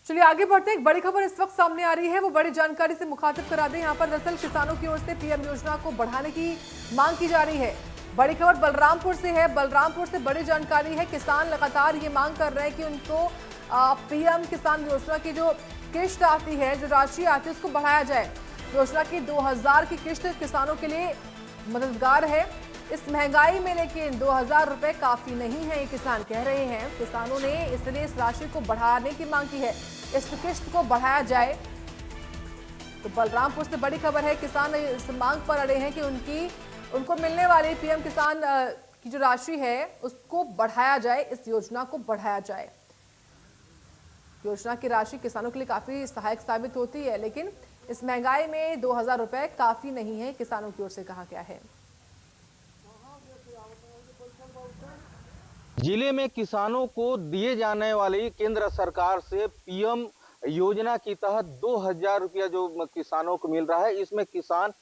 चलिए आगे बढ़ते हैं। एक बड़ी खबर इस वक्त सामने आ रही है, वो बड़ी जानकारी से मुखातिब करा दें। यहाँ पर दरअसल किसानों की ओर से पीएम योजना को बढ़ाने की मांग की जा रही है। बड़ी खबर बलरामपुर से है। बलरामपुर से बड़ी जानकारी है। किसान लगातार ये मांग कर रहे हैं कि उनको पीएम किसान योजना की जो किश्त आती है, जो राशि आती है, उसको बढ़ाया जाए। योजना की 2000 की किश्त किसानों के लिए मददगार है इस महंगाई में, लेकिन 2000 रुपए काफी नहीं है, ये किसान कह रहे हैं। किसानों ने इसलिए इस राशि को बढ़ाने की मांग की है, इस किश्त को बढ़ाया जाए। तो बलरामपुर से बड़ी खबर है। किसान इस मांग पर अड़े हैं कि उनको मिलने वाली पीएम किसान की जो राशि है उसको बढ़ाया जाए, इस योजना को बढ़ाया जाए। योजना की राशि किसानों के लिए काफी सहायक साबित होती है, लेकिन इस महंगाई में 2000 रुपए काफी नहीं है, किसानों की ओर से कहा गया है। जिले में किसानों को दिए जाने वाली केंद्र सरकार से पीएम योजना के तहत 2000 रुपया जो किसानों को मिल रहा है, इसमें किसान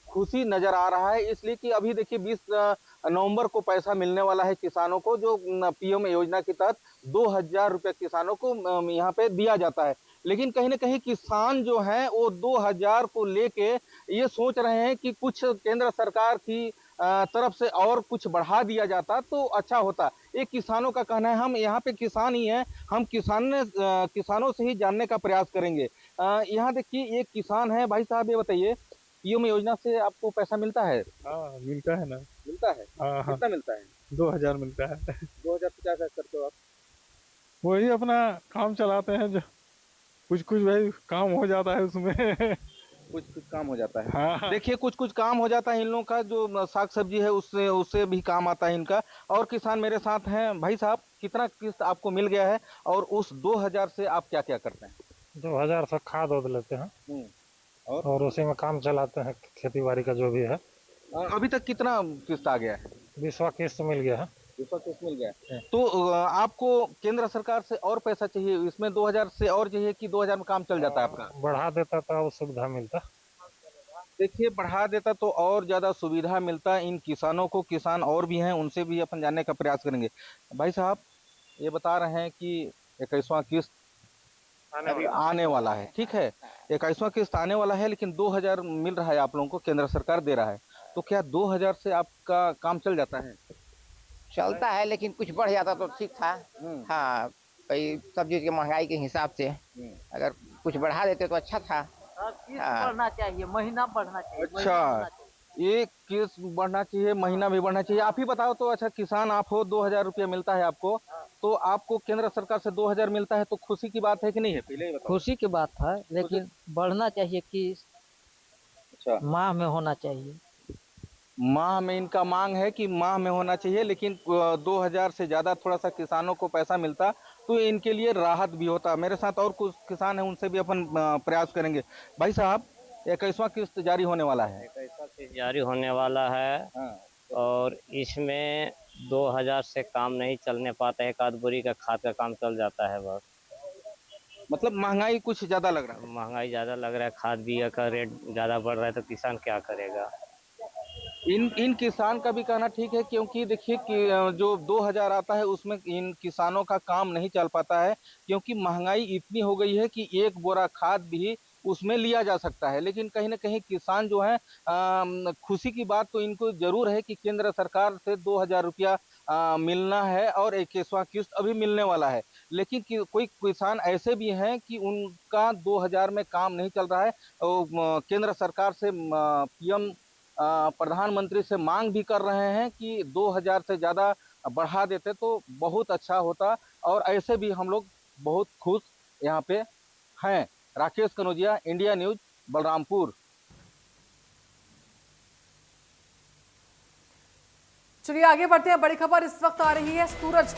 खुशी नजर आ रहा है। इसलिए कि अभी देखिए 20 नवंबर को पैसा मिलने वाला है किसानों को, जो पीएम योजना के तहत 2000 रुपया किसानों को यहाँ पे दिया जाता है। लेकिन कहीं ना कहीं किसान जो है वो 2000 को लेके ये सोच रहे हैं कि कुछ केंद्र सरकार की तरफ से और कुछ बढ़ा दिया जाता तो अच्छा होता। ये किसानों का कहना है। हम यहाँ पे किसान ही हैं, हम किसानों से ही जानने का प्रयास करेंगे। यहाँ देखिए एक किसान है। भाई साहब ये बताइए, पीएम योजना से आपको पैसा मिलता है? हाँ मिलता है ना। मिलता है। हाँ हाँ, कितना मिलता है? 2000 मिलता है। 2000 क्या करते हो आप? वही अपना काम चलाते हैं, जो कुछ कुछ भाई काम हो जाता है उसमें। कुछ कुछ काम हो जाता है। हाँ देखिए कुछ कुछ काम हो जाता है इन लोगों का, जो साग सब्जी है उससे उससे भी काम आता है इनका। और किसान मेरे साथ हैं। भाई साहब कितना किस्त आपको मिल गया है और उस 2000 से आप क्या क्या करते हैं? 2000 से खाद उद लेते हैं और और उसी में काम चलाते हैं, खेती बाड़ी का जो भी है। अभी तक कितना किस्त आ गया है? 20वां किस्त मिल गया है। दूसरा किस्त मिल गया है। तो आपको केंद्र सरकार से और पैसा चाहिए, इसमें 2000 से और चाहिए कि 2000 में काम चल जाता है आपका? बढ़ा देता था वो सुविधा मिलता। देखिए बढ़ा देता तो और ज्यादा सुविधा मिलता इन किसानों को। किसान और भी हैं, उनसे भी अपन जानने का प्रयास करेंगे। भाई साहब ये बता रहे हैं कि 21वां किस्त आने वाला है, ठीक है। 21वां किस्त आने वाला है, लेकिन 2000 मिल रहा है आप लोगों को, केंद्र सरकार दे रहा है। तो क्या 2000 से आपका काम चल जाता है? चलता है, लेकिन कुछ बढ़ जाता तो ठीक था। हाँ, भाई सब्जी की महंगाई के हिसाब से अगर कुछ बढ़ा देते तो अच्छा था। किस्त बढ़ना चाहिए, महीना बढ़ना चाहिए। अच्छा, ये किस्त बढ़ना चाहिए, महीना भी बढ़ना चाहिए। आप ही बताओ तो। अच्छा किसान आप हो, 2000 रुपया मिलता है आपको, तो आपको केंद्र सरकार से 2000 मिलता है, तो खुशी की बात है कि नहीं है? पहले ही बताओ। खुशी की बात है, लेकिन बढ़ना चाहिए कि अच्छा, माह में होना चाहिए। माह में इनका मांग है कि माह में होना चाहिए, लेकिन 2000 से ज्यादा थोड़ा सा किसानों को पैसा मिलता तो इनके लिए राहत भी होता। मेरे साथ और कुछ किसान हैं, उनसे भी अपन प्रयास करेंगे। भाई साहब 21वां किस्त जारी होने वाला है। 21वां किस्त जारी होने वाला है। हाँ। और इसमें 2000 से काम नहीं चलने पाता, एक आध बोरी का खाद का काम चल जाता है बस। मतलब महंगाई कुछ ज्यादा लग रहा है। महंगाई ज्यादा लग रहा है, खाद बीज का रेट ज्यादा बढ़ रहा है, तो किसान क्या करेगा? इन किसान का भी कहना ठीक है, क्योंकि देखिए कि जो 2000 आता है उसमें इन किसानों का काम नहीं चल पाता है, क्योंकि महंगाई इतनी हो गई है कि एक बोरा खाद भी उसमें लिया जा सकता है। लेकिन कहीं ना कहीं किसान जो है, खुशी की बात तो इनको जरूर है कि केंद्र सरकार से 2000 रुपया मिलना है और 21वां किस्त अभी मिलने वाला है। लेकिन कोई किसान ऐसे भी हैं कि उनका 2000 में काम नहीं चल रहा है। केंद्र सरकार से पीएम प्रधानमंत्री से मांग भी कर रहे हैं कि 2000 से ज़्यादा बढ़ा देते तो बहुत अच्छा होता। और ऐसे भी हम लोग बहुत खुश यहाँ पे हैं। Rakesh Kanaujia, India news, Balrampur. चलिए आगे बढ़ते हैं। बड़ी खबर इस वक्त आ रही है सूरजपुर